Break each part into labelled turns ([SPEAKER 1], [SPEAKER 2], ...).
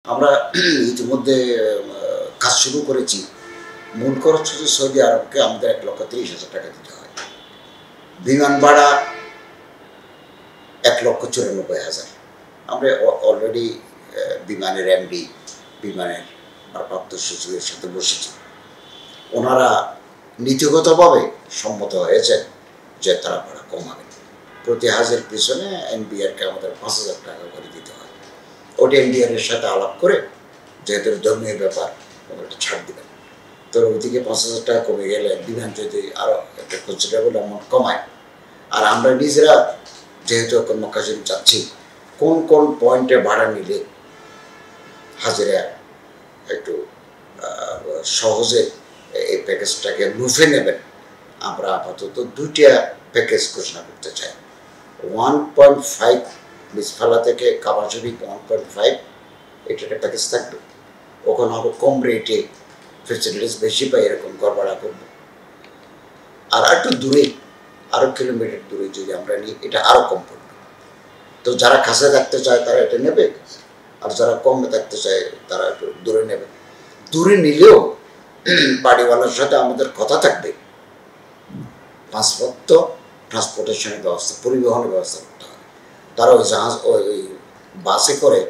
[SPEAKER 1] আমরা ইতিমধ্যে কাজ শুরু করেছি। মূল খরচ হচ্ছে সৌদি আরবকে আমাদের ১,৩০,০০০ টাকা দিতে হয়। বিমান ভাড়া ১,৯৪,০০০। আমরা অলরেডি বিমানের এমডি, বিমানের ভারপ্রাপ্ত সচিবের সাথে বসেছি। ওনারা নীতিগতভাবে সম্মত হয়েছেন যে তারা ভাড়া কমাবেন। প্রতি হাজের পিছনে এনবিআরকে আমাদের ৫,০০০ টাকা করে দিতে হয়। ওটা এনবিআরের সাথে আলাপ করে যেহেতু ধর্মীয় ব্যাপার ওটা ছাড় দেবেন। তো ওইদিকে ৫,০০০ টাকা কমে গেলে বিমান যদি আরও একটা কনসিডারেবল অ্যামাউন্ট কমায়, আর আমরা নিজেরা যেহেতু এখন মক্কা শরীফ যাচ্ছি, কোন কোন পয়েন্টে ভাড়া নিলে হাজিরা একটু সহজে এই প্যাকেজটাকে লুফে নেবেন, আমরা আপাতত ২টা প্যাকেজ ঘোষণা করতে চাই। 1.5 মিসফালা থেকে কাবা শরীফ 1.5 এটা একটা প্যাকেজ থাকবে। ওখানে আরও কম রেটে ফেসিলিটিস বেশি পাই, এরকম ঘর ভাড়া করবো। আর একটু দূরে, আরও কিলোমিটার দূরে যদি আমরা নিই, এটা আরও কম পড়বে। তো যারা কাছে থাকতে চায় তারা এটা নেবে, আর যারা কমে থাকতে চায় তারা একটু দূরে নেবে। দূরে নিলেও বাড়িওয়ালার সাথে আমাদের কথা থাকবে, পাসপোর্ট ট্রান্সপোর্টেশনের ব্যবস্থা, পরিবহনের ব্যবস্থা করতে হবে। তারা ওই জাহাজ ওই বাসে করে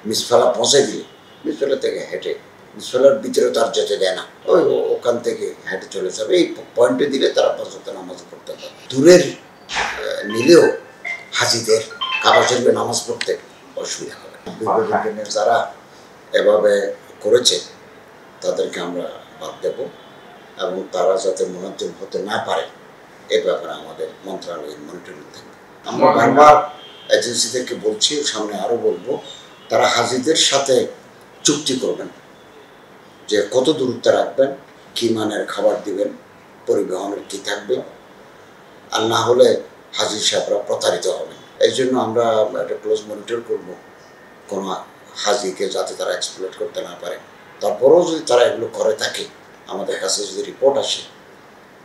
[SPEAKER 1] মিসফালা পৌঁছে দিলে মিসফালা থেকে হেঁটে, মিসফালার ভিতরে তার যেতে দেয় না, ওখান থেকে হেঁটে চলে যাবে। এই পয়েন্টে দিলে তারা ৫ ওয়াক্ত নামাজ পড়তে পারে। দূরের নিলেও হাজিদের কাবা শরীফে নামাজ পড়তে অসুবিধা হবে। যারা এভাবে করেছে তাদেরকে আমরা বাদ দেব, এবং তারা যাতে মুনাজ্জম হতে না পারে এ ব্যাপারে আমাদের মন্ত্রণালয়ের মনিটরিং থাকবে। আমরা বারবার এজেন্সিদেরকে বলছি, সামনে আরও বলবো, তারা হাজিদের সাথে চুক্তি করবেন যে কত দূরত্ব রাখবেন, কী মানের খাবার দিবেন, পরিবহনের কী থাকবে, আর না হলে হাজির সাহেবরা প্রতারিত হবেন। এই জন্য আমরা একটা ক্লোজ মনিটর করব কোনো হাজিকে যাতে তারা এক্সপ্লয়েট করতে না পারে। তারপরেও যদি তারা এগুলো করে থাকে, আমাদের কাছে যদি রিপোর্ট আসে,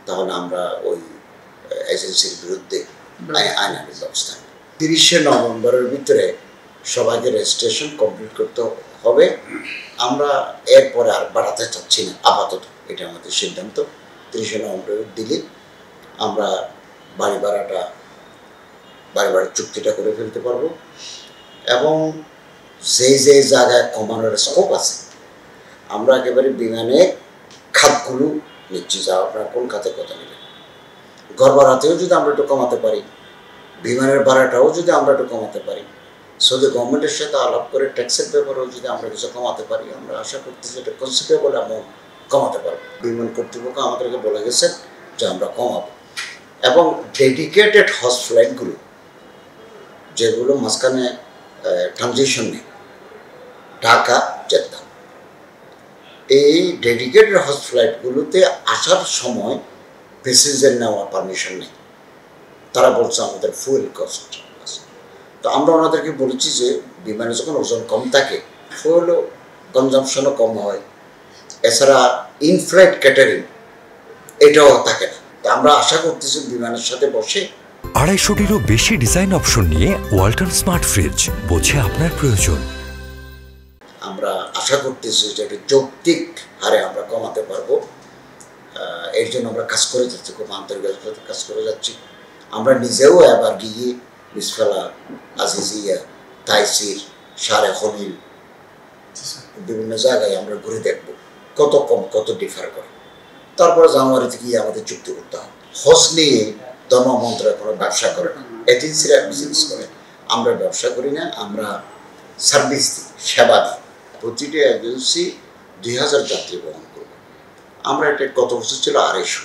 [SPEAKER 1] তাহলে আমরা ওই এজেন্সির বিরুদ্ধে আইনানুগ ব্যবস্থা নেব। ৩০শে নভেম্বরের ভিতরে সবাইকে রেজিস্ট্রেশন কমপ্লিট করতে হবে। আমরা এরপরে আর বাড়াতে চাচ্ছি না আপাতত, এটা আমাদের সিদ্ধান্ত। ৩০শে নভেম্বর দিলে আমরা বাড়ি ভাড়ার চুক্তিটা করে ফেলতে পারবো, এবং যে জায়গায় কমানোর স্কোপ আছে আমরা একেবারে বিমানের খাতগুলো নিচ্ছি। যা আপনারা কোন খাতে কথা নেবেন, ঘর ভাড়াতেও যদি আমরা একটু কমাতে পারি, বিমানের ভাড়াটাও যদি আমরা একটু কমাতে পারি, সৌদি গভর্নমেন্টের সাথে আলাপ করে ট্যাক্সের ব্যাপারেও যদি আমরা কিছু কমাতে পারি, আমরা আশা করতেছি এটা কনসিডারেবল অ্যামাউন্ট কমাতে পারবো। বিমান কর্তৃপক্ষ আমাদেরকে বলে গেছেন যে আমরা কমাবো, এবং ডেডিকেটেড হজ ফ্লাইটগুলো যেগুলো মাঝখানে ট্রানজিশন নেই, ঢাকা জেদ্দা, এই ডেডিকেটেড হজ ফ্লাইটগুলোতে আসার সময় প্যাসেঞ্জার নেওয়ার পারমিশন নেই। তারা বলছে আমাদের ফুয়েল কস্ট আছে। তো আমরা ওনাদেরকে বলেছি যে বিমানে যখন ওজন কম থাকে, ফুয়েলও কনজামশনও কম হয়, এছাড়া ইনফ্লাইট ক্যাটারিং এটাও থাকে না। তো আমরা আশা করতেছি বিমানের সাথে বসে
[SPEAKER 2] ২৫০টিরও বেশি ডিজাইন অপশন নিয়ে ওয়ালটন স্মার্ট ফ্রিজ, বোঝে আপনার প্রয়োজন।
[SPEAKER 1] আমরা আশা করতেছি যে একটা যৌক্তিক হারে আমরা কমাতে পারবো। এর জন্য আমরা কাজ করে যাচ্ছি, খুব আন্তরিকতার কাজ করে যাচ্ছি। আমরা নিজেও এবার গিয়ে মিসফালা, আজিজিয়া, তাইসির, সারে খলিল বিভিন্ন জায়গায় আমরা ঘুরে দেখব কত কম, কত ডিফার করে। তারপরে জানুয়ারিতে গিয়ে আমাদের চুক্তি করতে হবে। হজ নিয়ে ধর্ম মন্ত্রণালয় কোনো ব্যবসা করে না, এজেন্সিরা বিজনেস করে। আমরা ব্যবসা করি না, আমরা সার্ভিস দিই, সেবা দিই। প্রতিটি এজেন্সি ২,০০০ যাত্রী বহন করবে। আমরা এটা গত বছর ছিল ২৫০,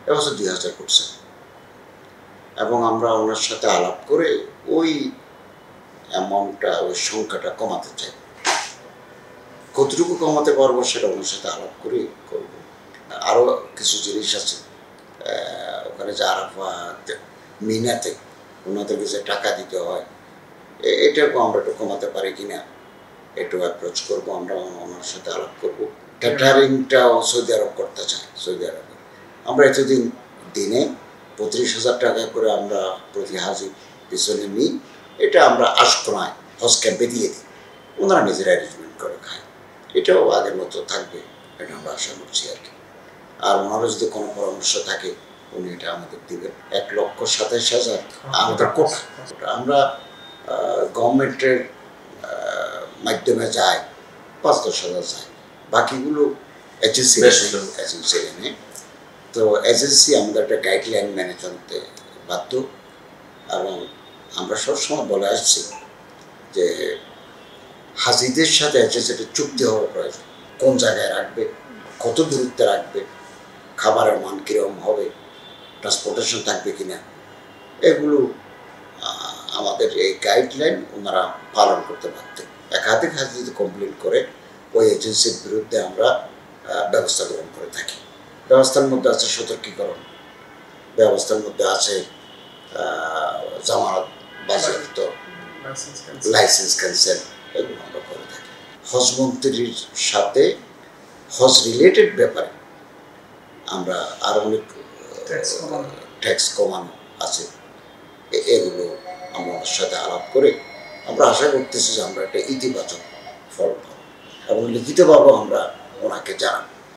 [SPEAKER 1] এবছর ২,০০০ করছে, এবং আমরা ওনার সাথে আলাপ করে ওই অ্যামাউন্টটা, ওই সংখ্যাটা কমাতে চাই। কতটুকু কমাতে পারবো সেটা ওনার সাথে আলাপ করে করব। আরও কিছু জিনিস আছে ওখানে, যে আরাফাত, মিনাতে ওনাদেরকে যে টাকা দিতে হয়, এটাকেও আমরা একটু কমাতে পারি কিনা একটু অ্যাপ্রোচ করবো। আমরা ওনার সাথে আলাপ করবো। ক্যাটারিংটাও সৌদি আরব করতে চাই। সৌদি আরবে আমরা এতদিন দিনে ৩৫,০০০ টাকা করে আমরা প্রতি হাজির পিছনে নিই, এটা আমরা আশকোনায় হজ ক্যাম্পে দিয়ে দিই। ওনারা নিজেরা অ্যারেঞ্জমেন্ট করে খায়। এটাও আগের মতো থাকবে, এটা আমরা আশা করছি আর কি। আর ওনারও যদি কোনো পরামর্শ থাকে উনি এটা আমাদের দিবেন। 1,27,000 আমাদের কোটা। আমরা গভর্নমেন্টের মাধ্যমে যায় 5-10,000 যায়, বাকিগুলো এজেন্সি নেয়। তো এজেন্সি আমাদের একটা গাইডলাইন মেনে চলতে বাধ্য, এবং আমরা সবসময় বলে আসছি যে হাজিদের সাথে এজেন্সিটা চুক্তি হওয়া প্রয়োজন, কোন জায়গায় রাখবে, কত দূরত্বে রাখবে, খাবারের মান কীরকম হবে, ট্রান্সপোর্টেশন থাকবে কিনা, এগুলো আমাদের এই গাইডলাইন ওনারা পালন করতে পারতেন। একাধিক হাজি যদি কমপ্লেন করে ওই এজেন্সির বিরুদ্ধে আমরা ব্যবস্থা গ্রহণ করে থাকি। ব্যবস্থার মধ্যে আছে সতর্কীকরণ, ব্যবস্থার মধ্যে আছে জামানত বাজেয়াপ্ত, লাইসেন্স ক্যান্সেল, এগুলো আমরা করে থাকি। হজ মন্ত্রীর সাথে হজ রিলেটেড ব্যাপারে আমরা আরও অনেক ট্যাক্স কমানো আছে, এগুলো আমার সাথে আলাপ করে আমরা আশা করতেছি যে আমরা একটা ইতিবাচক ফল পাবো, এবং লিখিতভাবে আমরা ওনাকে জানাবো।